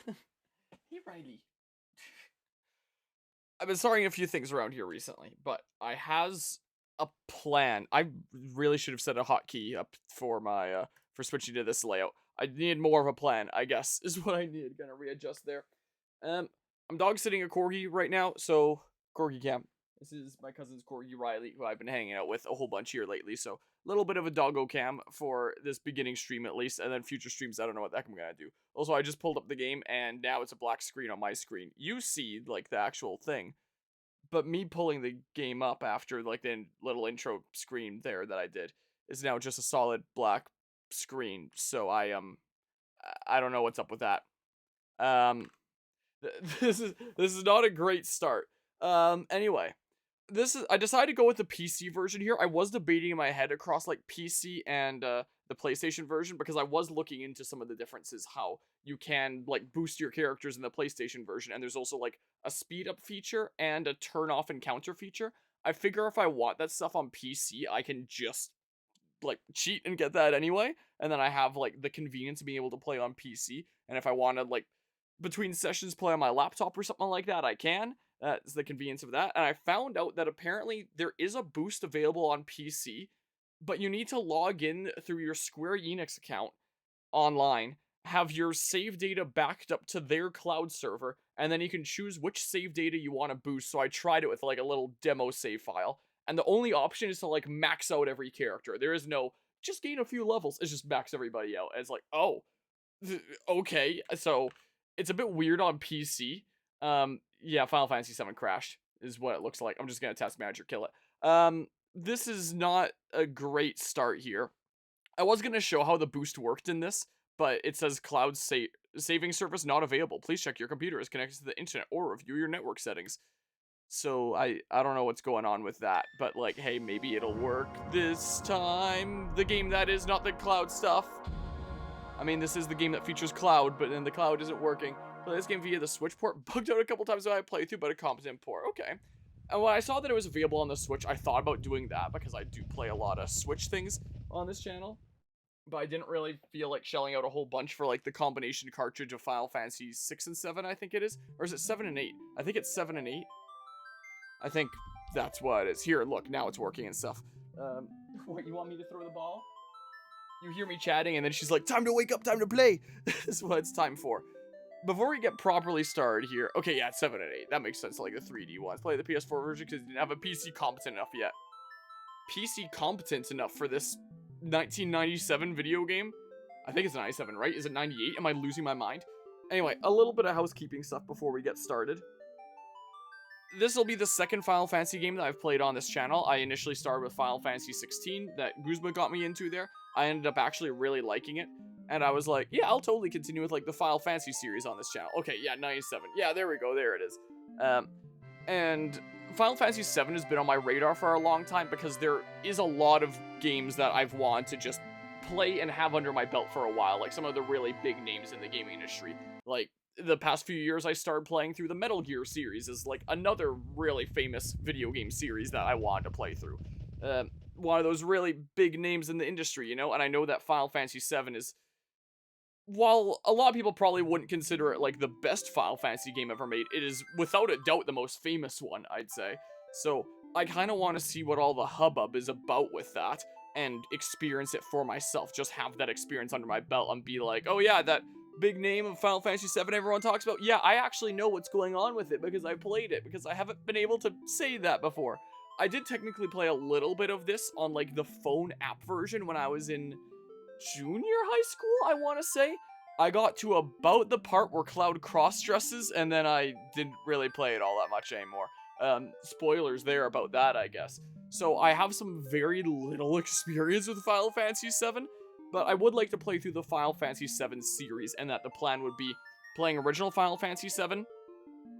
Hey, Riley. I've been starting a few things around here recently, but I has a plan. I really should have set a hotkey up for my for switching to this layout. I need more of a plan, I guess, is what I need. Gonna readjust there. Um, I'm dog sitting a corgi right now, so corgi cam. This is my cousin's corgi Riley, who I've been hanging out with a whole bunch here lately. So a little bit of a doggo cam for this beginning stream at least, and then future streams I don't know what the heck I'm gonna do. Also, I just pulled up the game and now it's a black screen on my screen. You see like the actual thing, but me pulling the game up after like the little intro screen there that I did is now just a solid black screen. So I don't know what's up with that. Um, this is not a great start. Anyway, I decided to go with the PC version here. I was debating in my head across like PC and the PlayStation version because I was looking into some of the differences, how you can like boost your characters in the PlayStation version, and there's also like a speed up feature and a turn off encounter feature. I figure if I want that stuff on PC, I can just like cheat and get that anyway, and then I have like the convenience of being able to play on PC. And if I want to like between sessions play on my laptop or something like that, I can. That's the convenience of that. And I found out that apparently there is a boost available on PC, but you need to log in through your Square Enix account online, have your save data backed up to their cloud server, and then you can choose which save data you want to boost. So I tried it with like a little demo save file, and the only option is to like max out every character. There is no just gain a few levels. It's just max everybody out. And it's like, oh, okay. So it's a bit weird on PC. Yeah, Final Fantasy VII crashed is what it looks like. I'm just gonna task manager kill it. This is not a great start here. I was gonna show how the boost worked in this, but it says cloud saving service not available. Please check your computer is connected to the internet or review your network settings. So I don't know what's going on with that, but like, hey, maybe it'll work this time. The game that is, not the cloud stuff. I mean, this is the game that features cloud, but then the cloud isn't working. Play this game via the Switch port. Bugged out a couple times when I played through, but a competent port. Okay. And when I saw that it was available on the Switch, I thought about doing that because I do play a lot of Switch things on this channel. But I didn't really feel like shelling out a whole bunch for like the combination cartridge of Final Fantasy 6 and 7, I think it is. Or is it 7 and 8? I think it's 7 and 8. I think that's what it is. Here, look, now it's working and stuff. What, you want me to throw the ball? You hear me chatting, and then she's like, time to wake up, time to play. This is what it's time for. Before we get properly started here, okay, yeah, it's 7 and 8. That makes sense, like the 3D ones. Play the PS4 version because it didn't have a PC competent enough yet. PC competent enough for this 1997 video game? I think it's 97, right? Is it 98? Am I losing my mind? Anyway, a little bit of housekeeping stuff before we get started. This will be the second Final Fantasy game that I've played on this channel. I initially started with Final Fantasy 16 that Guzma got me into there. I ended up actually really liking it. And I was like, yeah, I'll totally continue with like the Final Fantasy series on this channel. Okay, yeah, 97. Yeah, there we go. There it is. And Final Fantasy 7 has been on my radar for a long time because there is a lot of games that I've wanted to just play and have under my belt for a while. Like some of the really big names in the gaming industry. Like the past few years, I started playing through the Metal Gear series is like another really famous video game series that I wanted to play through. One of those really big names in the industry, you know? And I know that Final Fantasy 7 is, while a lot of people probably wouldn't consider it like the best Final Fantasy game ever made, it is without a doubt the most famous one, I'd say. So I kind of want to see what all the hubbub is about with that and experience it for myself. Just have that experience under my belt and be like, oh yeah, that big name of Final Fantasy 7 everyone talks about. Yeah, I actually know what's going on with it because I played it, because I haven't been able to say that before. I did technically play a little bit of this on like the phone app version when I was in junior high school, I want to say. I got to about the part where Cloud cross-dresses, and then I didn't really play it all that much anymore. Spoilers there about that, I guess. So I have some very little experience with Final Fantasy 7, but I would like to play through the Final Fantasy 7 series, and that the plan would be playing original Final Fantasy 7,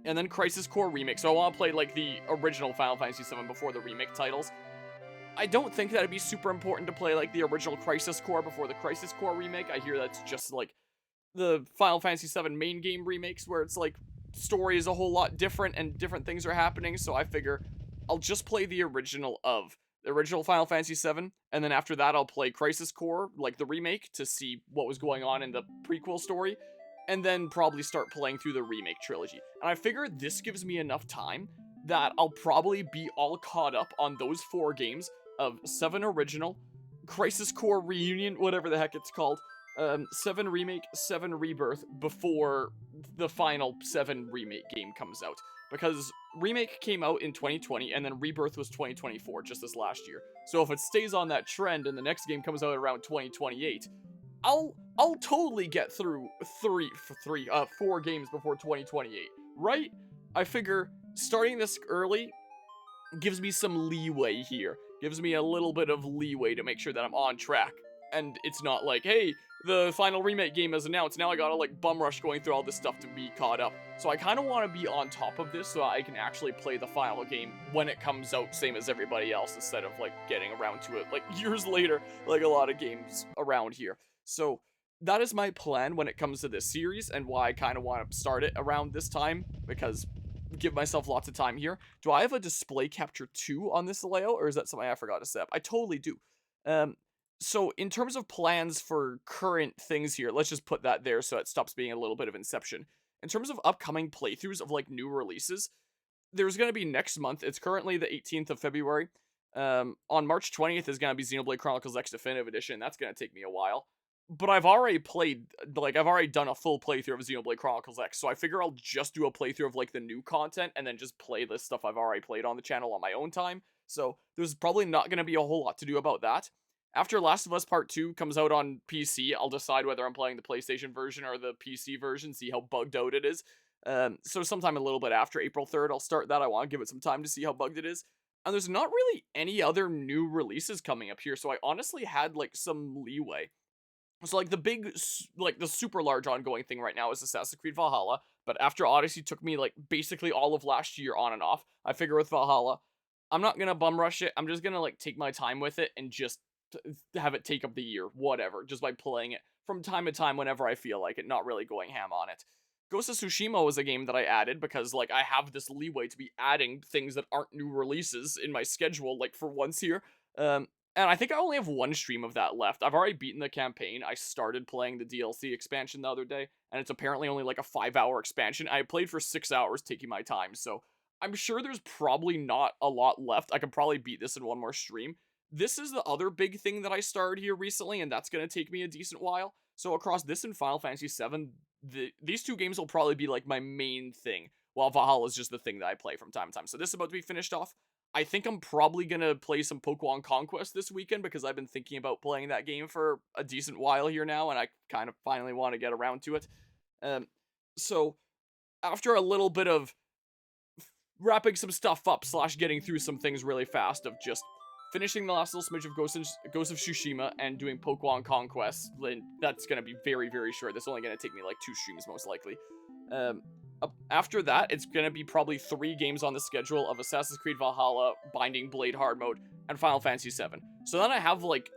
and then Crisis Core Remake. So I want to play like the original Final Fantasy 7 before the remake titles. I don't think that it'd be super important to play like the original Crisis Core before the Crisis Core Remake. I hear that's just like the Final Fantasy 7 main game remakes where it's like story is a whole lot different and different things are happening. So I figure I'll just play the original Final Fantasy 7, and then after that I'll play Crisis Core, like the remake, to see what was going on in the prequel story. and then probably start playing through the remake trilogy. And I figure this gives me enough time that I'll probably be all caught up on those 4 games of 7 Original, Crisis Core Reunion, whatever the heck it's called, 7 Remake, 7 Rebirth, before the final 7 Remake game comes out. Because Remake came out in 2020, and then Rebirth was 2024, just this last year. So if it stays on that trend, and the next game comes out around 2028, I'll totally get through 4 games before 2028, right? I figure starting this early gives me some leeway here. Gives me a little bit of leeway to make sure that I'm on track. And it's not like, hey, the final remake game is announced, now I gotta like bum rush going through all this stuff to be caught up. So I kind of want to be on top of this so I can actually play the final game when it comes out, same as everybody else, instead of like getting around to it like years later, like a lot of games around here. So that is my plan when it comes to this series, and why I kind of want to start it around this time, because give myself lots of time here. Do I have a display capture 2 on this layout, or is that something I forgot to set up? I totally do. So in terms of plans for current things here, let's just put that there so it stops being a little bit of Inception. In terms of upcoming playthroughs of like new releases, there's going to be next month. It's currently the 18th of February. On March 20th is going to be Xenoblade Chronicles X Definitive Edition. That's going to take me a while. But I've already played, like, I've already done a full playthrough of Xenoblade Chronicles X, so I figure I'll just do a playthrough of, like, the new content, and then just play the stuff I've already played on the channel on my own time. So there's probably not going to be a whole lot to do about that. After Last of Us Part 2 comes out on PC, I'll decide whether I'm playing the PlayStation version or the PC version, see how bugged out it is. So sometime a little bit after April 3rd, I'll start that. I want to give it some time to see how bugged it is. And there's not really any other new releases coming up here, so I honestly had, like, some leeway. So, like, the big, like, the super large ongoing thing right now is Assassin's Creed Valhalla, but after Odyssey took me, like, basically all of last year on and off, I figure with Valhalla, I'm not gonna bum rush it, I'm just gonna, like, take my time with it and just have it take up the year, whatever, just by playing it from time to time whenever I feel like it, not really going ham on it. Ghost of Tsushima was a game that I added because, like, I have this leeway to be adding things that aren't new releases in my schedule, like, for once here. And I think I only have 1 stream of that left. I've already beaten the campaign. I started playing the DLC expansion the other day, and it's apparently only like a 5-hour expansion. I played for 6 hours, taking my time, so I'm sure there's probably not a lot left. I could probably beat this in 1 more stream. This is the other big thing that I started here recently, and that's going to take me a decent while. So across this and Final Fantasy VII, these 2 games will probably be like my main thing, while Valhalla is just the thing that I play from time to time. So this is about to be finished off. I think I'm probably going to play some Pokemon Conquest this weekend, because I've been thinking about playing that game for a decent while here now, and I kind of finally want to get around to it. So after a little bit of wrapping some stuff up / getting through some things really fast, of just finishing the last little smidge of Ghost of Tsushima and doing Pokemon Conquest, that's going to be very, very short. That's only going to take me like 2 streams most likely. After that, it's going to be probably 3 games on the schedule of Assassin's Creed Valhalla, Binding Blade Hard Mode, and Final Fantasy VII. So then I have, like,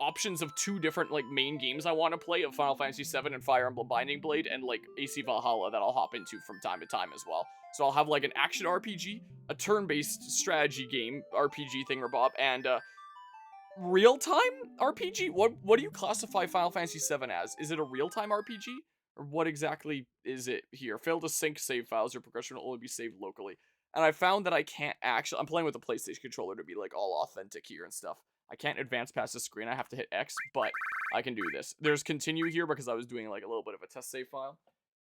options of 2 different, like, main games I want to play, of Final Fantasy VII and Fire Emblem Binding Blade, and, like, AC Valhalla that I'll hop into from time to time as well. So I'll have, like, an action RPG, a turn-based strategy game, RPG thingamabob, and a real-time RPG? What do you classify Final Fantasy VII as? Is it a real-time RPG? Or what exactly is it here? Fail to sync save files, your progression will only be saved locally. And I found that I can't actually... I'm playing with a PlayStation controller to be, like, all authentic here and stuff. I can't advance past the screen, I have to hit X, but I can do this. There's continue here because I was doing, like, a little bit of a test save file.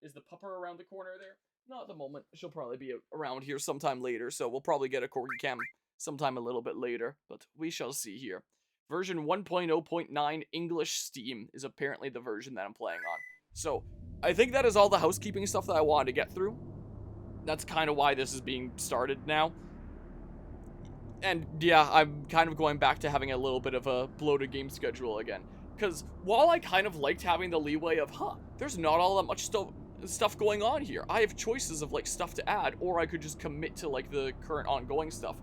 Is the pupper around the corner there? Not at the moment. She'll probably be around here sometime later, so we'll probably get a Corgi Cam sometime a little bit later, but we shall see here. Version 1.0.9 English Steam is apparently the version that I'm playing on. So, I think that is all the housekeeping stuff that I wanted to get through. That's kind of why this is being started now. And yeah, I'm kind of going back to having a little bit of a bloated game schedule again. Because while I kind of liked having the leeway of, there's not all that much stuff going on here. I have choices of, like, stuff to add, or I could just commit to, like, the current ongoing stuff.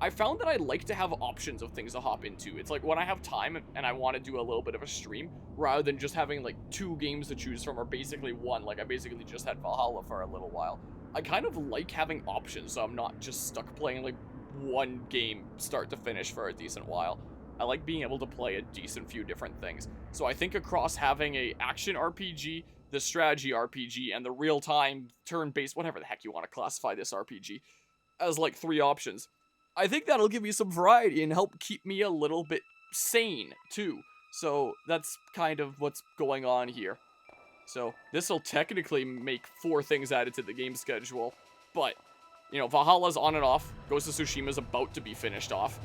I found that I like to have options of things to hop into. It's like when I have time and I want to do a little bit of a stream, rather than just having like 2 games to choose from, or basically 1, like I basically just had Valhalla for a little while. I kind of like having options, so I'm not just stuck playing like 1 game start to finish for a decent while. I like being able to play a decent few different things. So I think across having a action RPG, the strategy RPG and the real-time turn-based, whatever the heck you want to classify this RPG, as like 3 options. I think that'll give me some variety and help keep me a little bit sane too. So that's kind of what's going on here. So this will technically make 4 things added to the game schedule, but you know, Valhalla's on and off, Ghost of Tsushima's about to be finished off,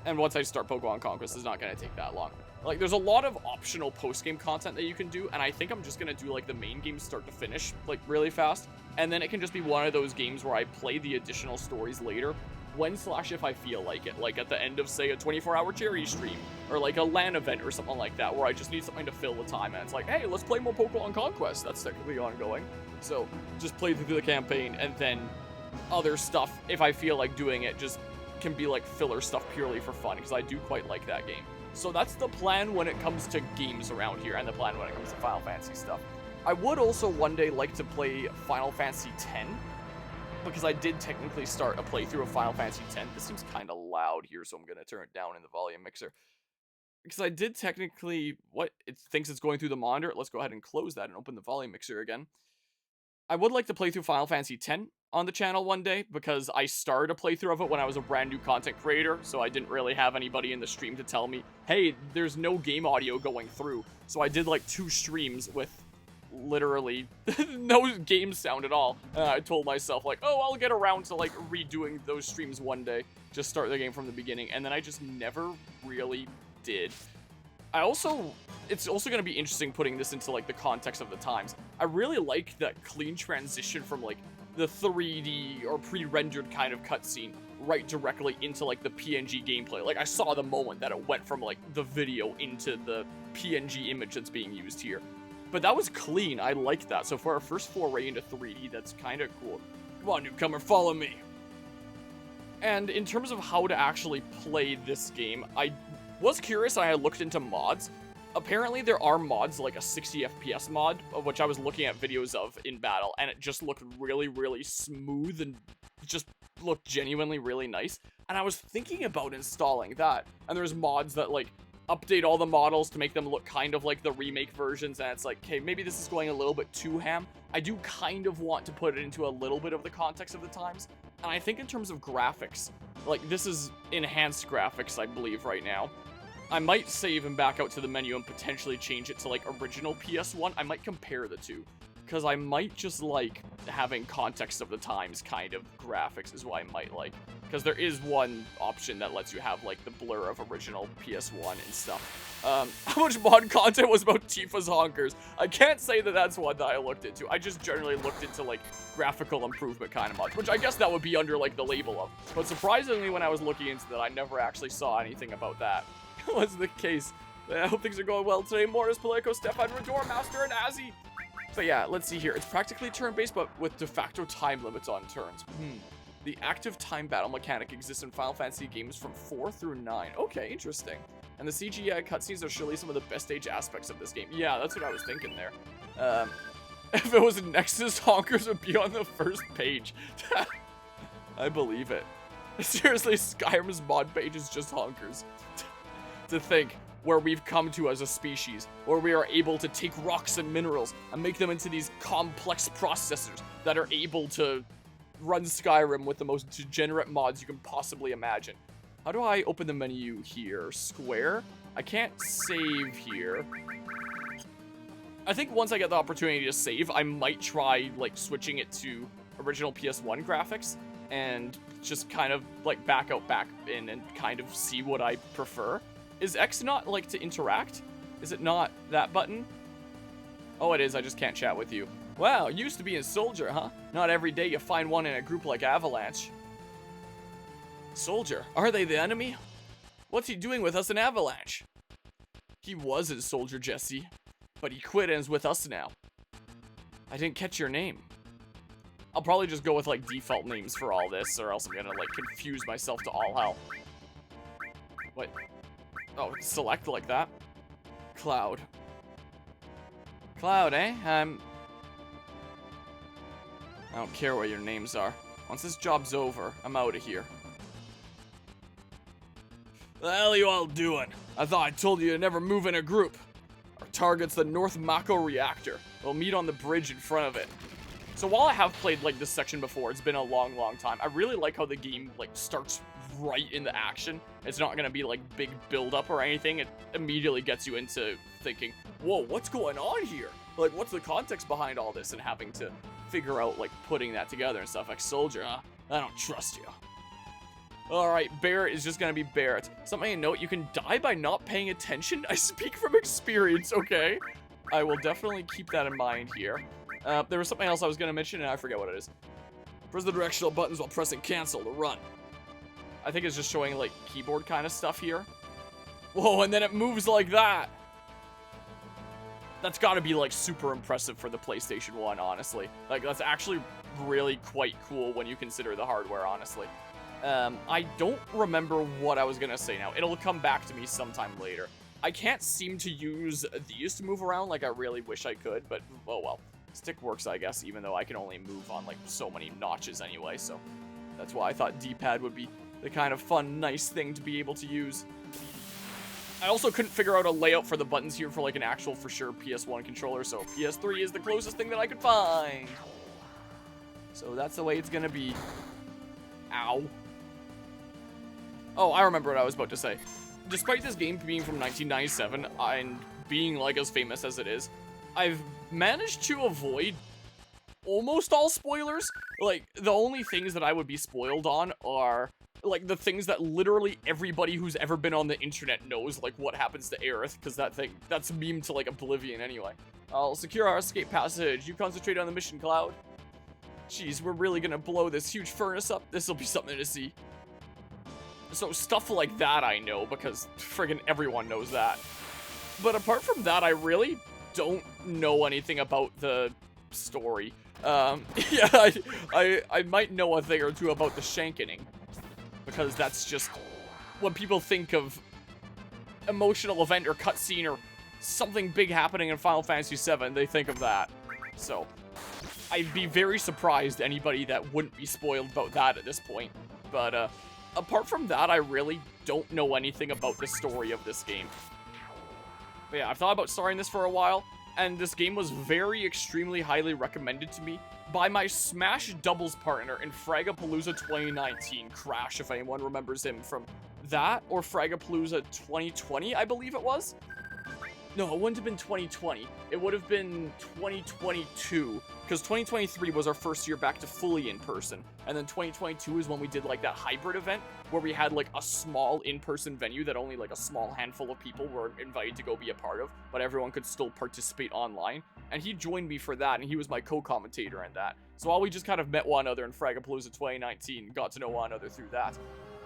and once I start Pokemon Conquest, it's not going to take that long. Like, there's a lot of optional post-game content that you can do, and I think I'm just going to do, like, the main game start to finish, like, really fast, and then it can just be one of those games where I play the additional stories later, when/if I feel like it, like at the end of, say, a 24-hour charity stream, or like a LAN event or something like that, where I just need something to fill the time, and it's like, hey, let's play more Pokemon Conquest, that's technically ongoing, so just play through the campaign, and then other stuff, if I feel like doing it, just can be like filler stuff purely for fun, because I do quite like that game. So that's the plan when it comes to games around here, and the plan when it comes to Final Fantasy stuff. I would also one day like to play Final Fantasy X, because I did technically start a playthrough of Final Fantasy X. This seems kind of loud here, so I'm going to turn it down in the volume mixer. Because I did technically, it thinks it's going through the monitor. Let's go ahead and close that and open the volume mixer again. I would like to play through Final Fantasy X on the channel one day, because I started a playthrough of it when I was a brand new content creator, so I didn't really have anybody in the stream to tell me, hey, there's no game audio going through. So I did like 2 streams with literally no game sound at all. I told myself like, oh, I'll get around to like redoing those streams one day, just start the game from the beginning, and then I just never really did. It's also going to be interesting putting this into like the context of the times. I really like that clean transition from like the 3D or pre-rendered kind of cutscene right directly into like the PNG gameplay. Like I saw the moment that it went from like the video into the PNG image that's being used here. But that was clean. I like that. So for our first foray into 3D, that's kind of cool. Come on, newcomer, follow me. And in terms of how to actually play this game, I was curious and I looked into mods. Apparently there are mods, like a 60 FPS mod, of which I was looking at videos of in battle, and it just looked really, really smooth and just looked genuinely really nice. And I was thinking about installing that. And there's mods that like update all the models to make them look kind of like the remake versions, and it's like, okay, maybe this is going a little bit too ham. I do kind of want to put it into a little bit of the context of the times, and I think in terms of graphics, like this is enhanced graphics, I believe, right now. I might save and back out to the menu and potentially change it to like original PS1. I might compare the two, because I might just like having context of the times kind of graphics is what I might like. Because there is one option that lets you have like the blur of original PS1 and stuff. How much mod content was about Tifa's honkers? I can't say that that's one that I looked into. I just generally looked into like graphical improvement kind of mods, which I guess that would be under like the label of. But surprisingly, when I was looking into that, I never actually saw anything about that. Was the case. I hope things are going well today. Mortis, Paleco, Stefan, Rador, Master, and Azzy. But yeah, let's see here. It's practically turn-based, but with de facto time limits on turns. The active time battle mechanic exists in Final Fantasy games from 4 through 9. Okay, interesting. And the CGI cutscenes are surely some of the best stage aspects of this game. Yeah, that's what I was thinking there. If it was Nexus, honkers would be on the first page. I believe it. Seriously, Skyrim's mod page is just honkers. To think where we've come to as a species, where we are able to take rocks and minerals and make them into these complex processors that are able to run Skyrim with the most degenerate mods you can possibly imagine. How do I open the menu here? Square? I can't save here. I think once I get the opportunity to save, I might try like switching it to original PS1 graphics and just kind of like back in and kind of see what I prefer. Is X not like to interact? Is it not that button? Oh, it is. I just can't chat with you. Wow, used to be a soldier, huh? Not every day you find one in a group like Avalanche. Soldier? Are they the enemy? What's he doing with us in Avalanche? He was a soldier, Jesse, but he quit and is with us now. I didn't catch your name. I'll probably just go with like default names for all this, or else I'm gonna like confuse myself to all hell. What? Oh, select like that. Cloud. Cloud, eh? I don't care what your names are. Once this job's over, I'm out of here. The hell are you all doing? I thought I told you to never move in a group. Our target's the North Mako reactor. They'll meet on the bridge in front of it. So while I have played, like, this section before, it's been a long, long time, I really like how the game, like, starts right in the action. It's not gonna be, like, big build-up or anything. It immediately gets you into thinking, whoa, what's going on here? Like, what's the context behind all this? And having to figure out, like, putting that together and stuff. Like, soldier, huh? I don't trust you. Alright, Barrett is just gonna be Barrett. Something to note, you can die by not paying attention. I speak from experience, okay? I will definitely keep that in mind here. There was something else I was gonna mention, and I forget what it is. Press the directional buttons while pressing cancel to run. I think it's just showing, like, keyboard kind of stuff here. Whoa, and then it moves like that. That's gotta be, like, super impressive for the PlayStation 1, honestly. Like, that's actually really quite cool when you consider the hardware, honestly. I don't remember what I was gonna say now. It'll come back to me sometime later. I can't seem to use these to move around like I really wish I could, but oh well. Stick works, I guess, even though I can only move on, like, so many notches anyway, so that's why I thought D-pad would be the kind of fun, nice thing to be able to use. I also couldn't figure out a layout for the buttons here for, like, an actual, for sure, PS1 controller, so PS3 is the closest thing that I could find. So that's the way it's gonna be. Ow. Oh, I remember what I was about to say. Despite this game being from 1997 and being, like, as famous as it is, I've managed to avoid almost all spoilers. Like, the only things that I would be spoiled on are, like, the things that literally everybody who's ever been on the internet knows, like, what happens to Aerith, because that's memed to, like, oblivion anyway. I'll secure our escape passage. You concentrate on the mission, Cloud. Jeez, we're really gonna blow this huge furnace up. This'll be something to see. So stuff like that I know, because friggin' everyone knows that. But apart from that, I really don't know anything about the story. Yeah, I might know a thing or two about the shankening, because that's just when people think of emotional event or cutscene or something big happening in Final Fantasy VII, they think of that. So I'd be very surprised anybody that wouldn't be spoiled about that at this point. But apart from that, I really don't know anything about the story of this game. But yeah, I've thought about starting this for a while, and this game was very extremely highly recommended to me by my Smash doubles partner in Fragapalooza 2019, Crash, if anyone remembers him from that, or Fragapalooza 2020, I believe it was? No, it wouldn't have been 2020. It would have been 2022, because 2023 was our first year back to fully in-person, and then 2022 is when we did, like, that hybrid event, where we had, like, a small in-person venue that only, like, a small handful of people were invited to go be a part of, but everyone could still participate online, and he joined me for that, and he was my co-commentator in that. So while we just kind of met one another in Fragapalooza 2019, got to know one another through that,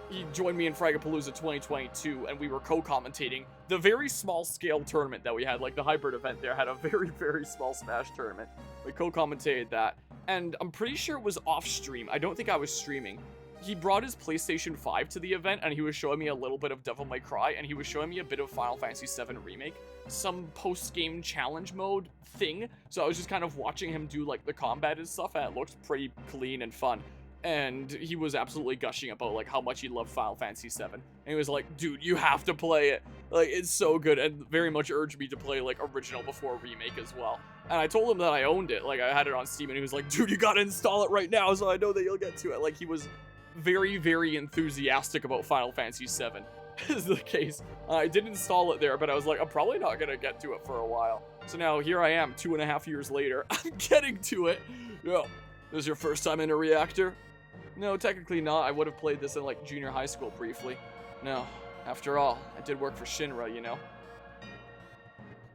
he joined me in Fragapalooza 2022, and we were co-commentating the very small-scale tournament that we had. Like, the hybrid event there had a very, very small Smash tournament. We co-commentated that, and I'm pretty sure it was off-stream. I don't think I was streaming. He brought his PlayStation 5 to the event, and he was showing me a little bit of Devil May Cry, and he was showing me a bit of Final Fantasy VII Remake, some post-game challenge mode thing. So I was just kind of watching him do, like, the combat and stuff, and it looked pretty clean and fun. And he was absolutely gushing about, like, how much he loved Final Fantasy VII. And he was like, dude, you have to play it. Like, it's so good. And very much urged me to play, like, original before remake as well. And I told him that I owned it. Like, I had it on Steam, and he was like, dude, you gotta install it right now so I know that you'll get to it. Like, he was very, very enthusiastic about Final Fantasy VII, is the case. I did install it there, but I was like, I'm probably not gonna get to it for a while. So now, here I am, 2.5 years later. I'm getting to it. Yo, this is your first time in a reactor? No, technically not. I would have played this in, like, junior high school briefly. No, after all, I did work for Shinra, you know?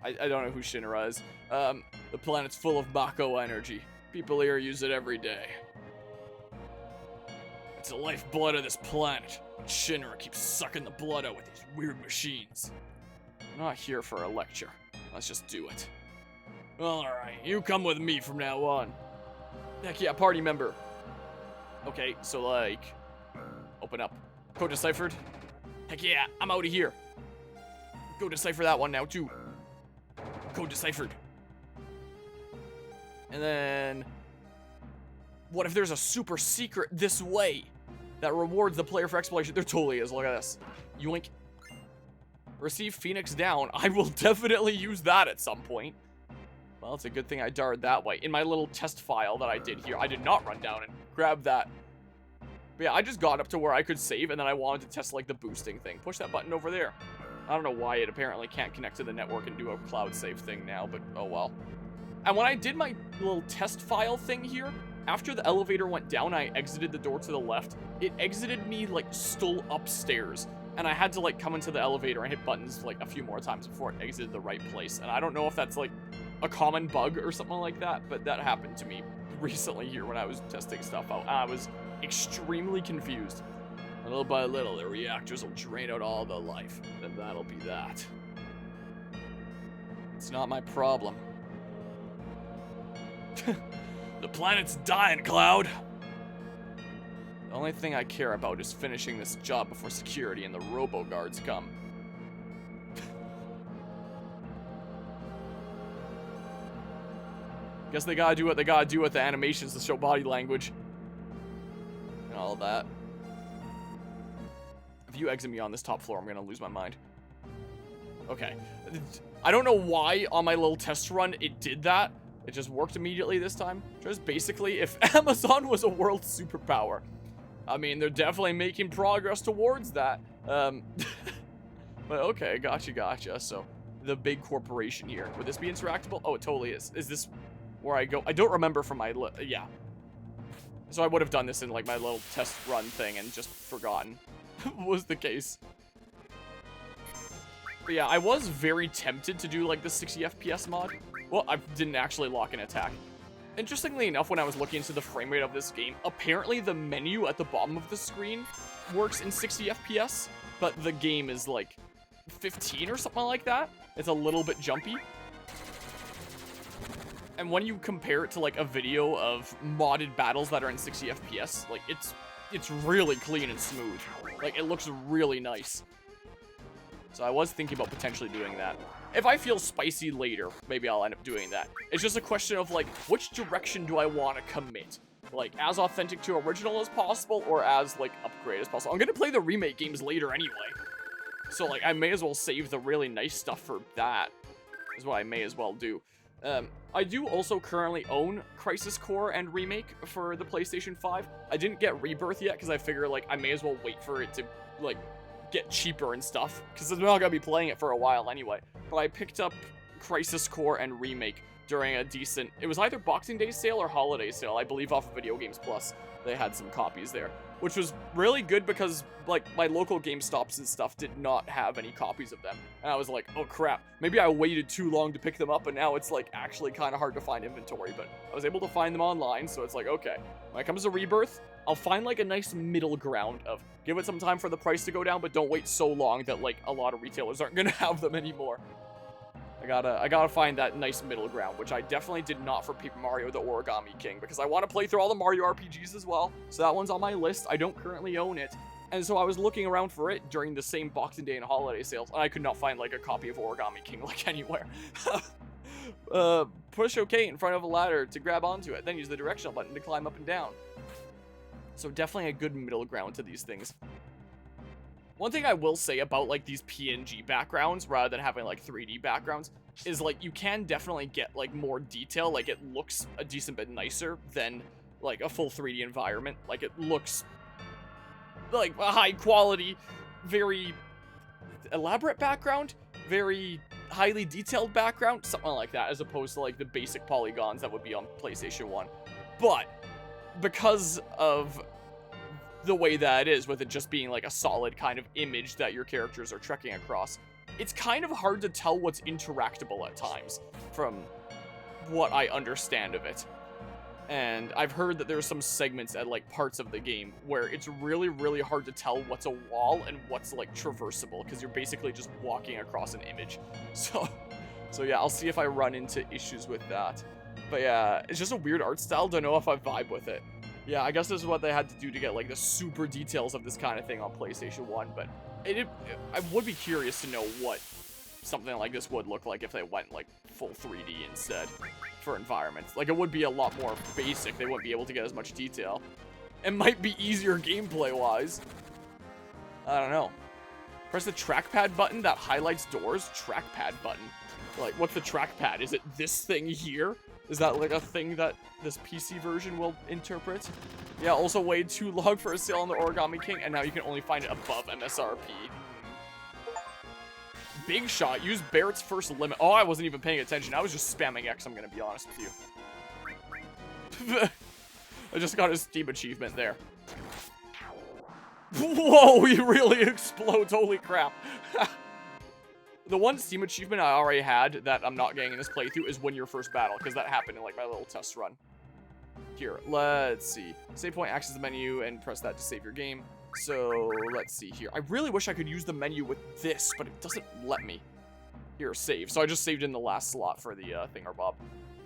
I don't know who Shinra is. The planet's full of Mako energy. People here use it every day. It's the lifeblood of this planet. Shinra keeps sucking the blood out with these weird machines. I'm not here for a lecture. Let's just do it. Alright, you come with me from now on. Heck yeah, party member. Okay, so, like, open up. Code deciphered. Heck yeah, I'm out of here. Go decipher that one now, too. Code deciphered. And then, what if there's a super secret this way that rewards the player for exploration? There totally is. Look at this. Yoink. Receive Phoenix down. I will definitely use that at some point. Well, it's a good thing I darted that way. In my little test file that I did here, I did not run down and grab that. But yeah, I just got up to where I could save, and then I wanted to test, like, the boosting thing. Push that button over there. I don't know why it apparently can't connect to the network and do a cloud save thing now, but oh well. And when I did my little test file thing here, after the elevator went down, I exited the door to the left. It exited me, like, still upstairs. And I had to, like, come into the elevator and hit buttons, like, a few more times before it exited the right place. And I don't know if that's, like, a common bug or something like that, but that happened to me recently here when I was testing stuff out. I was extremely confused. Little by little, the reactors will drain out all the life. Then that'll be that. It's not my problem. The planet's dying, Cloud. The only thing I care about is finishing this job before security and the robo-guards come. Guess they gotta do what they gotta do with the animations to show body language. And all that. If you exit me on this top floor, I'm gonna lose my mind. Okay. I don't know why on my little test run it did that. It just worked immediately this time. Just basically, if Amazon was a world superpower. I mean, they're definitely making progress towards that. But okay, gotcha. So, the big corporation here. Would this be interactable? Oh, it totally is. Is this where I go? I don't remember from my, yeah. So I would have done this in, like, my little test run thing and just forgotten. Was the case. But yeah, I was very tempted to do, like, the 60 FPS mod. Well, I didn't actually lock an attack. Interestingly enough, when I was looking into the frame rate of this game, apparently the menu at the bottom of the screen works in 60 FPS, but the game is, like, 15 or something like that. It's a little bit jumpy. And when you compare it to, like, a video of modded battles that are in 60 FPS, like, it's really clean and smooth. Like, it looks really nice. So I was thinking about potentially doing that. If I feel spicy later, maybe I'll end up doing that. It's just a question of, like, which direction do I want to commit? Like, as authentic to original as possible, or as, like, upgrade as possible? I'm gonna play the remake games later anyway. So, like, I may as well save the really nice stuff for that. Is what I may as well do. I do also currently own Crisis Core and Remake for the PlayStation 5. I didn't get Rebirth yet, because I figure, like, I may as well wait for it to, like, get cheaper and stuff, because I'm not gonna be playing it for a while anyway. But I picked up Crisis Core and Remake during a decent, it was either Boxing Day sale or holiday sale, I believe off of Video Games Plus. They had some copies there, which was really good because, like, my local GameStops and stuff did not have any copies of them. And I was like, oh crap, maybe I waited too long to pick them up, and now it's, like, actually kind of hard to find inventory. But I was able to find them online, so it's like, okay, when it comes to Rebirth, I'll find, like, a nice middle ground of give it some time for the price to go down, but don't wait so long that, like, a lot of retailers aren't gonna have them anymore. I gotta find that nice middle ground, which I definitely did not for Paper Mario the Origami King, because I want to play through all the Mario RPGs as well. So that one's on my list. I don't currently own it. And so I was looking around for it during the same Boxing Day and holiday sales, and I could not find, like, a copy of Origami King, like, anywhere. Push OK in front of a ladder to grab onto it, then use the directional button to climb up and down. So definitely a good middle ground to these things. One thing I will say about, like, these PNG backgrounds, rather than having, like, 3D backgrounds, is, like, you can definitely get, like, more detail. Like, it looks a decent bit nicer than, like, a full 3D environment. Like, it looks like a high quality, very elaborate background, very highly detailed background, something like that, as opposed to, like, the basic polygons that would be on PlayStation 1. But because of the way that it is, with it just being, like, a solid kind of image that your characters are trekking across, it's kind of hard to tell what's interactable at times, from what I understand of it. And I've heard that there's some segments at, like, parts of the game where it's really, really hard to tell what's a wall and what's, like, traversable, because you're basically just walking across an image. So yeah, I'll see if I run into issues with that. But yeah, it's just a weird art style. Don't know if I vibe with it. Yeah, I guess this is what they had to do to get, like, the super details of this kind of thing on PlayStation 1, but I would be curious to know what something like this would look like if they went, like, full 3D instead for environments. Like, it would be a lot more basic. They wouldn't be able to get as much detail. It might be easier gameplay-wise. I don't know. Press the trackpad button that highlights doors. Trackpad button. Like, what's the trackpad? Is it this thing here? Is that like a thing that this PC version will interpret? Yeah, also way too long for a sale on the Origami King, and now you can only find it above MSRP. Big shot. Use Barrett's first limit. Oh, I wasn't even paying attention. I was just spamming X, I'm gonna be honest with you. I just got his Steam achievement there. Whoa, he really explodes. Holy crap. The one Steam achievement I already had that I'm not getting in this playthrough is win your first battle, because that happened in like my little test run. Here, let's see. Save point, access the menu, and press that to save your game. So, let's see here. I really wish I could use the menu with this, but it doesn't let me. Here, save. So I just saved in the last slot for the thingarbob.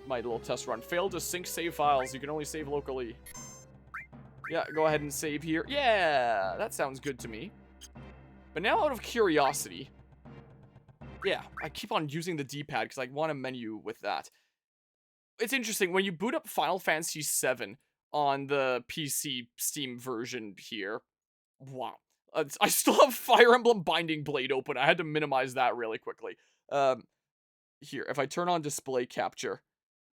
My little test run. Failed to sync save files. You can only save locally. Yeah, go ahead and save here. Yeah, that sounds good to me. But now out of curiosity, yeah, I keep on using the D-pad because I want a menu with that. It's interesting, when you boot up Final Fantasy VII on the PC Steam version here, wow. I still have Fire Emblem Binding Blade open. I had to minimize that really quickly. Here, if I turn on display capture,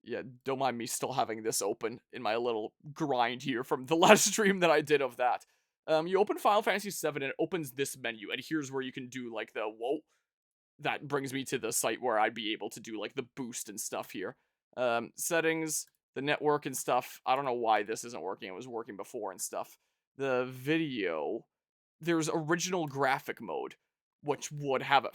yeah, don't mind me still having this open in my little grind here from the last stream that I did of that. You open Final Fantasy VII and it opens this menu, and here's where you can do like the, whoa, that brings me to the site where I'd be able to do like the boost and stuff here. Settings, the network and stuff. I don't know why this isn't working. It was working before and stuff. The video, there's original graphic mode, which would have a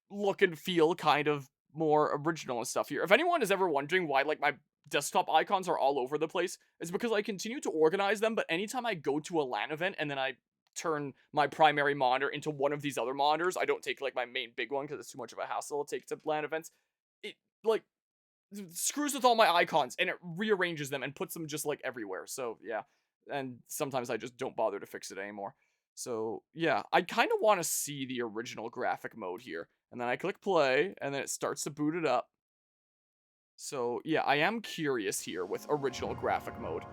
look and feel kind of more original and stuff here. If anyone is ever wondering why like my desktop icons are all over the place, it's because I continue to organize them, but anytime I go to a LAN event and then I turn my primary monitor into one of these other monitors, I don't take like my main big one because it's too much of a hassle to take to LAN events, it like screws with all my icons and it rearranges them and puts them just like everywhere. So yeah, and sometimes I just don't bother to fix it anymore. So yeah, I kind of want to see the original graphic mode here. And then I click play, and then it starts to boot it up. So yeah, I am curious here with original graphic mode.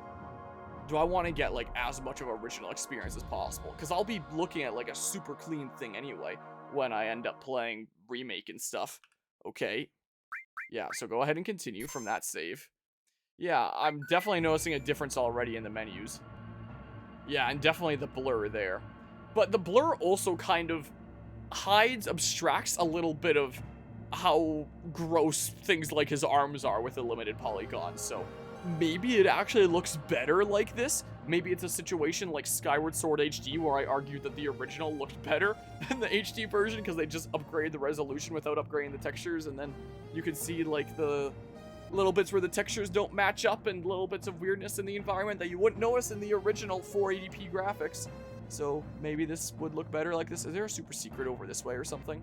Do I want to get like as much of an original experience as possible? Because I'll be looking at like a super clean thing anyway when I end up playing remake and stuff. Okay. Yeah, so go ahead and continue from that save. Yeah, I'm definitely noticing a difference already in the menus. Yeah, and definitely the blur there. But the blur also kind of hides, abstracts a little bit of how gross things like his arms are with the limited polygons. So maybe it actually looks better like this. Maybe it's a situation like Skyward Sword HD where I argued that the original looked better than the HD version because they just upgraded the resolution without upgrading the textures, and then you could see like the little bits where the textures don't match up and little bits of weirdness in the environment that you wouldn't notice in the original 480p graphics. So maybe this would look better like this. Is there a super secret over this way or something?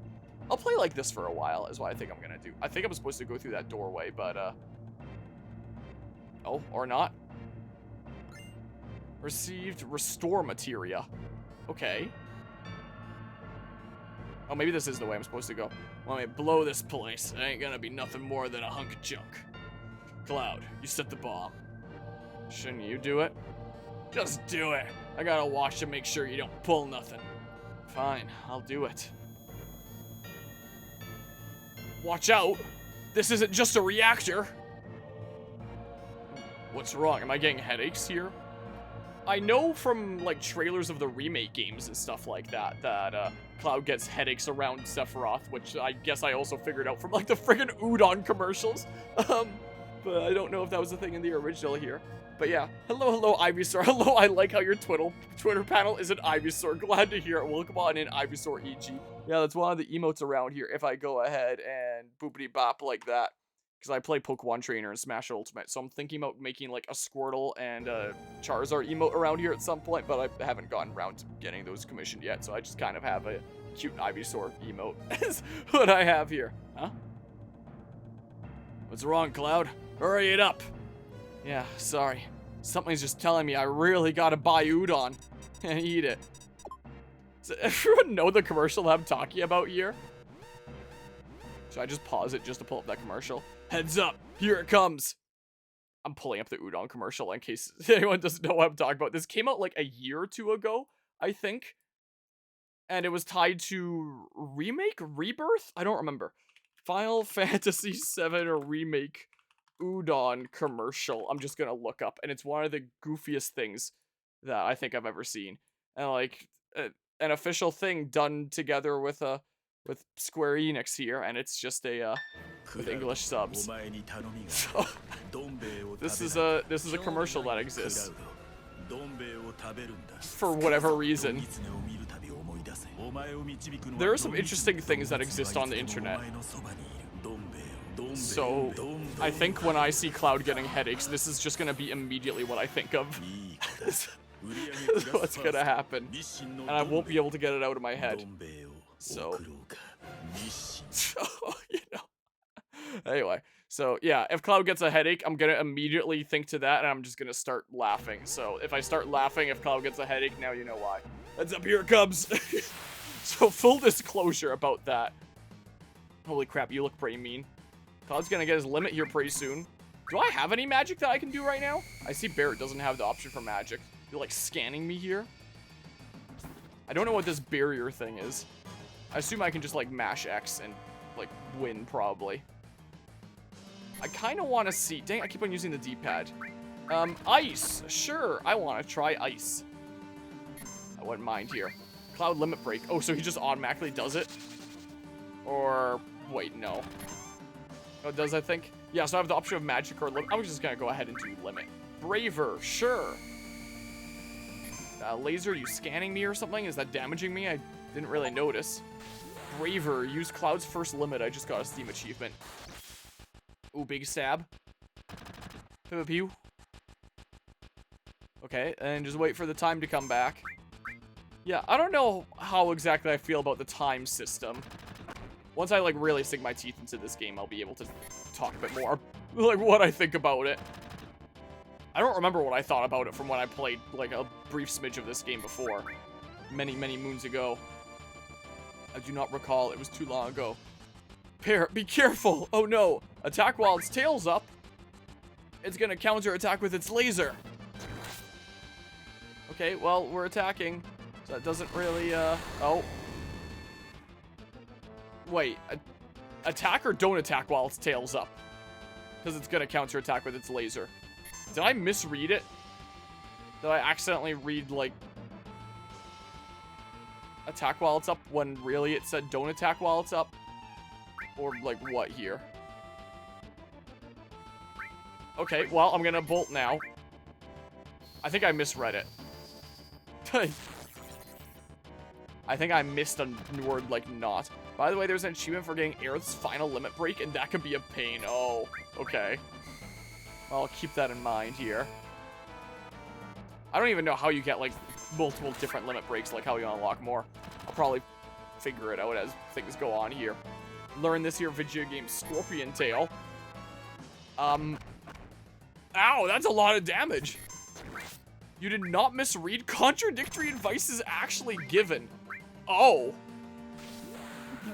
I'll play like this for a while is what I think I'm gonna do. I think I'm supposed to go through that doorway, but oh, or not. Received restore materia. Okay. Oh, maybe this is the way I'm supposed to go. Let me blow this place. It ain't gonna be nothing more than a hunk of junk. Cloud, you set the bomb. Shouldn't you do it? Just do it. I gotta watch to make sure you don't pull nothing. Fine, I'll do it. Watch out. This isn't just a reactor. What's wrong? Am I getting headaches here? I know from like trailers of the remake games and stuff like that Cloud gets headaches around Sephiroth, which I guess I also figured out from like the friggin' Udon commercials. But I don't know if that was a thing in the original here. But yeah, hello Ivysaur. Hello, I like how your Twitter panel is an Ivysaur. Glad to hear it. Welcome on in, Ivysaur EG. Yeah, that's one of the emotes around here if I go ahead and boopity bop like that. Because I play Pokemon Trainer and Smash Ultimate, so I'm thinking about making like a Squirtle and a Charizard emote around here at some point, but I haven't gotten around to getting those commissioned yet, so I just kind of have a cute Ivysaur emote is what I have here. Huh? What's wrong, Cloud? Hurry it up! Yeah, sorry. Something's just telling me I really gotta buy udon and eat it. Does everyone know the commercial I'm talking about here? Should I just pause it just to pull up that commercial? Heads up, here it comes. I'm pulling up the udon commercial in case anyone doesn't know what I'm talking about. This came out like a year or two ago, I think. And it was tied to Rebirth? I don't remember. Final Fantasy VII or Remake Udon commercial. I'm just gonna look up, and it's one of the goofiest things that I think I've ever seen. And like an official thing done together with Square Enix here, and it's just a with English subs. So, this is a commercial that exists for whatever reason. There are some interesting things that exist on the internet. So, I think when I see Cloud getting headaches, this is just gonna be immediately what I think of. That's what's gonna happen. And I won't be able to get it out of my head. So you know. Anyway, so yeah, if Cloud gets a headache, I'm gonna immediately think to that, and I'm just gonna start laughing. So if I start laughing, if Cloud gets a headache, now you know why. Heads up, here it comes. So full disclosure about that. Holy crap, you look pretty mean. Cloud's gonna get his limit here pretty soon. Do I have any magic that I can do right now? I see Barrett doesn't have the option for magic. You're like scanning me here. I don't know what this barrier thing is. I assume I can just like mash X and like win probably. I kind of want to see. Dang, I keep on using the D-pad. Ice. Sure, I want to try ice. I wouldn't mind here. Cloud limit break. Oh, so he just automatically does it? Or wait, no. Oh, it does, I think? Yeah, so I have the option of magic or limit. I'm just gonna go ahead and do limit. Braver, sure. Laser, you scanning me or something? Is that damaging me? I didn't really notice. Braver, use Cloud's first limit. I just got a Steam achievement. Ooh, big stab. Pew pew. Okay, and just wait for the time to come back. Yeah, I don't know how exactly I feel about the time system. Once I, like, really sink my teeth into this game, I'll be able to talk a bit more. Like, what I think about it. I don't remember what I thought about it from when I played, like, a brief smidge of this game before. Many, many moons ago. I do not recall. It was too long ago. Parrot, be careful! Oh, no. Attack while its tail's up. It's gonna counter-attack with its laser. Okay, well, we're attacking. So that doesn't really, oh. Wait, attack or don't attack while its tail's up? Because it's gonna counterattack with its laser. Did I misread it? Did I accidentally read, like, attack while it's up when really it said don't attack while it's up? Or, like, what here? Okay, well, I'm gonna bolt now. I think I misread it. I think I missed a word like not. By the way, there's an achievement for getting Aerith's final limit break, and that could be a pain. Oh, okay. Well, I'll keep that in mind here. I don't even know how you get, like, multiple different limit breaks, like how you unlock more. I'll probably figure it out as things go on here. Learn this here video game Scorpion Tail. Ow, that's a lot of damage. You did not misread. Contradictory advice is actually given. Oh.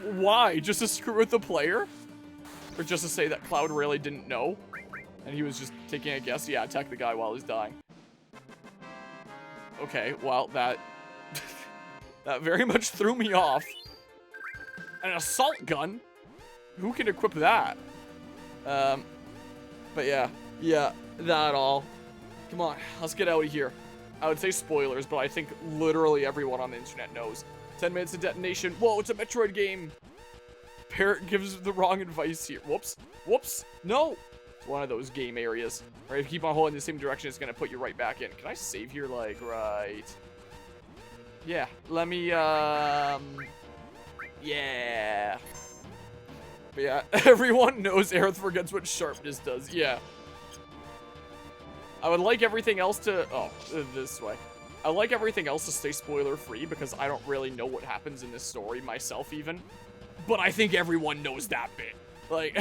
Why? Just to screw with the player? Or just to say that Cloud really didn't know? And he was just taking a guess? Yeah, attack the guy while he's dying. Okay, well, that... that very much threw me off. An assault gun? Who can equip that? But yeah. Yeah, that all. Come on, let's get out of here. I would say spoilers, but I think literally everyone on the internet knows. 10 minutes to detonation. Whoa, it's a Metroid game. Parrot gives the wrong advice here. Whoops. Whoops. No. It's one of those game areas. Right, if you keep on holding the same direction, it's going to put you right back in. Can I save here? Like, right. Yeah. Let me, yeah. But yeah, everyone knows Aerith forgets what sharpness does. Yeah. I would like everything else to... Oh, this way. I like everything else to stay spoiler-free because I don't really know what happens in this story myself, even. But I think everyone knows that bit. Like,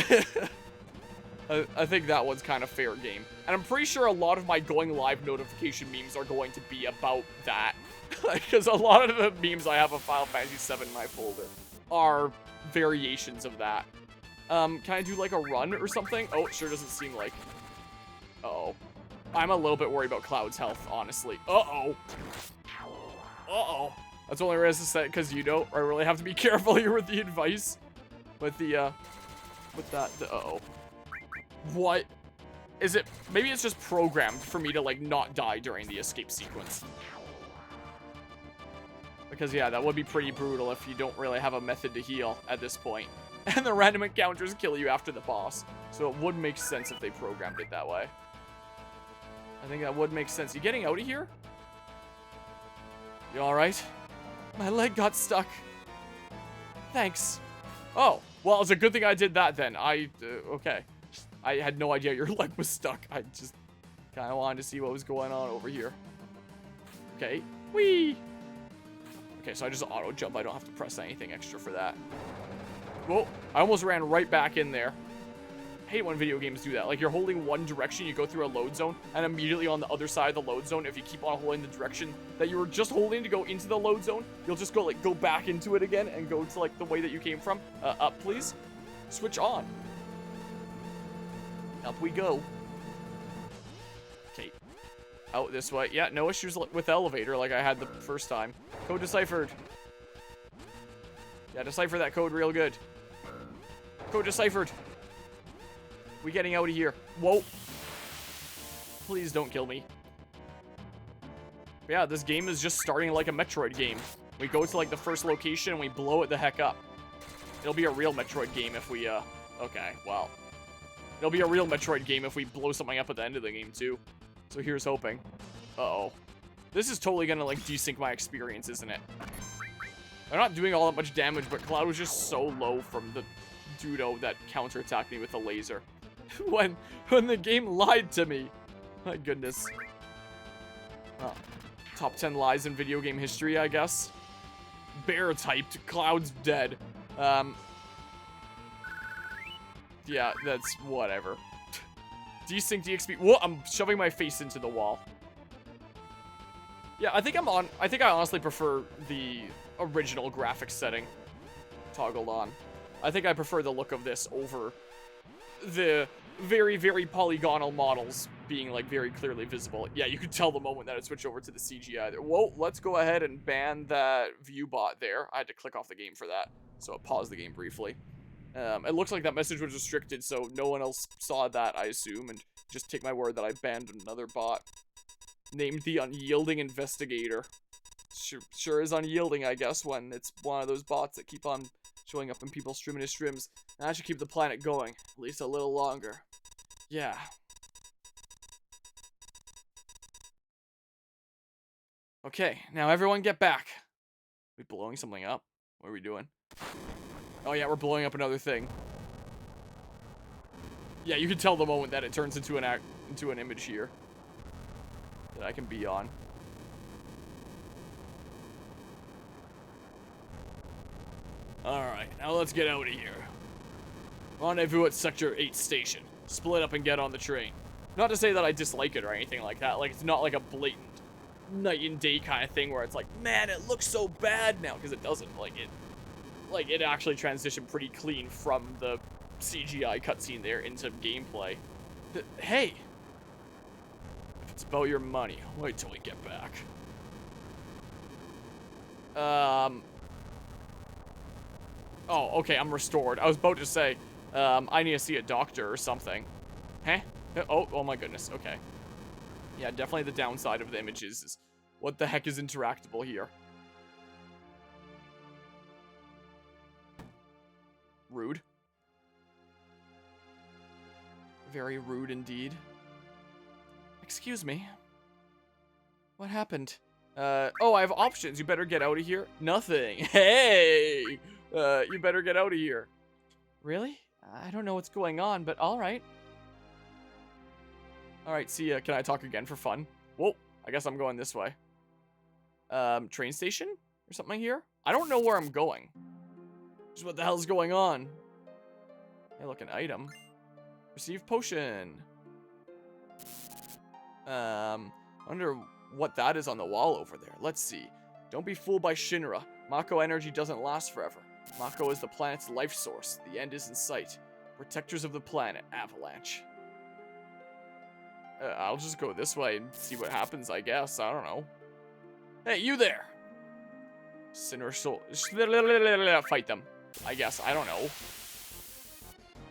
I think that one's kind of fair game. And I'm pretty sure a lot of my going live notification memes are going to be about that. Because a lot of the memes I have of Final Fantasy VII in my folder are variations of that. Can I do, like, a run or something? Oh, it sure doesn't seem like... Uh-oh. I'm a little bit worried about Cloud's health, honestly. Uh-oh. Uh-oh. That's the only reason I said because you know I really have to be careful here with the advice. With the, with that, uh-oh. What? Is it, maybe it's just programmed for me to, like, not die during the escape sequence. Because, yeah, that would be pretty brutal if you don't really have a method to heal at this point. And the random encounters kill you after the boss. So it would make sense if they programmed it that way. I think that would make sense. You getting out of here? You alright? My leg got stuck. Thanks. Oh, well, it's a good thing I did that then. Okay. I had no idea your leg was stuck. I just kind of wanted to see what was going on over here. Okay. Whee! Okay, so I just auto jump. I don't have to press anything extra for that. Whoa, I almost ran right back in there. I hate when video games do that. Like, you're holding one direction, you go through a load zone, and immediately on the other side of the load zone, if you keep on holding the direction that you were just holding to go into the load zone, you'll just go, like, go back into it again and go to, like, the way that you came from. Up, please. Switch on. Up we go. Okay. Out this way. Yeah, no issues with elevator like I had the first time. Code deciphered. Yeah, decipher that code real good. Code deciphered. We getting out of here. Whoa. Please don't kill me. Yeah, this game is just starting like a Metroid game. We go to like the first location and we blow it the heck up. It'll be a real Metroid game if we, okay, well. It'll be a real Metroid game if we blow something up at the end of the game, too. So here's hoping. Uh-oh. This is totally gonna, like, desync my experience, isn't it? They're not doing all that much damage, but Cloud was just so low from the Dudo that counterattacked me with the laser. when the game lied to me. My goodness. Oh. Top 10 lies in video game history, I guess. Bear typed. Cloud's dead. Yeah, that's whatever. Desync DXP. Whoa, I'm shoving my face into the wall. Yeah, I think I honestly prefer the original graphics setting toggled on. I think I prefer the look of this over the very, very polygonal models being, like, very clearly visible. Yeah, you could tell the moment that it switched over to the CGI there. Whoa, let's go ahead and ban that view bot there. I had to click off the game for that, so it paused the game briefly. It looks like that message was restricted, so no one else saw that, I assume, and just take my word that I banned another bot. Named the Unyielding Investigator. Sure is unyielding, I guess, when it's one of those bots that keep on showing up in people's streaminess streams. And I should keep the planet going, at least a little longer. Yeah. Okay, now everyone get back. Are we blowing something up? What are we doing? Oh yeah, we're blowing up another thing. Yeah, you can tell the moment that it turns into an image here that I can be on. Alright, now let's get out of here. Rendezvous at Sector 8 station. Split up and get on the train. Not to say that I dislike it or anything like that. Like, it's not like a blatant night and day kind of thing where it's like, man, it looks so bad now. Because it doesn't. Like, it actually transitioned pretty clean from the CGI cutscene there into gameplay. Hey! If it's about your money, wait till we get back. Oh, okay, I'm restored. I was about to say, I need to see a doctor or something. Huh? Oh my goodness, okay. Yeah, definitely the downside of the images is what the heck is interactable here. Rude. Very rude indeed. Excuse me. What happened? Oh, I have options. You better get out of here. Nothing. Hey! You better get out of here. Really? I don't know what's going on, but alright. Alright, see ya. Can I talk again for fun? Whoa, I guess I'm going this way. Train station? Or something here? I don't know where I'm going. Just what the hell's going on? Hey, look, an item. Receive potion. Wonder what that is on the wall over there. Let's see. Don't be fooled by Shinra. Mako energy doesn't last forever. Mako is the planet's life source. The end is in sight. Protectors of the planet, Avalanche. I'll just go this way and see what happens, I guess. I don't know. Hey, you there! Sinner soul. Fight them. I guess. I don't know.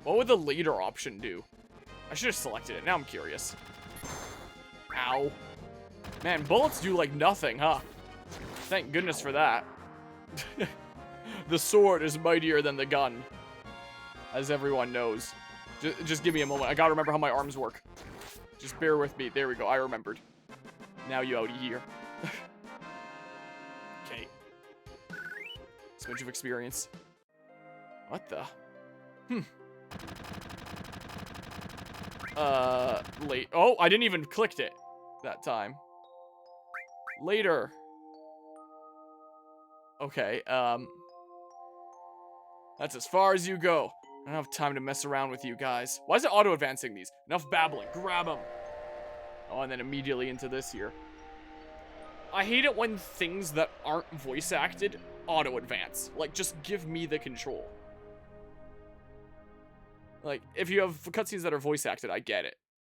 What would the leader option do? I should have selected it. Now I'm curious. Ow. Man, bullets do like nothing, huh? Thank goodness for that. The sword is mightier than the gun. As everyone knows. Just give me a moment. I gotta remember how my arms work. Just bear with me. There we go. I remembered. Now you out of here. Okay. Smidge of experience. What the? Late. Oh, I didn't even clicked it that time. Later. Okay, that's as far as you go. I don't have time to mess around with you guys. Why is it auto-advancing these? Enough babbling. Grab them. Oh, and then immediately into this here. I hate it when things that aren't voice acted auto-advance. Like, just give me the control. Like, if you have cutscenes that are voice acted, I get it.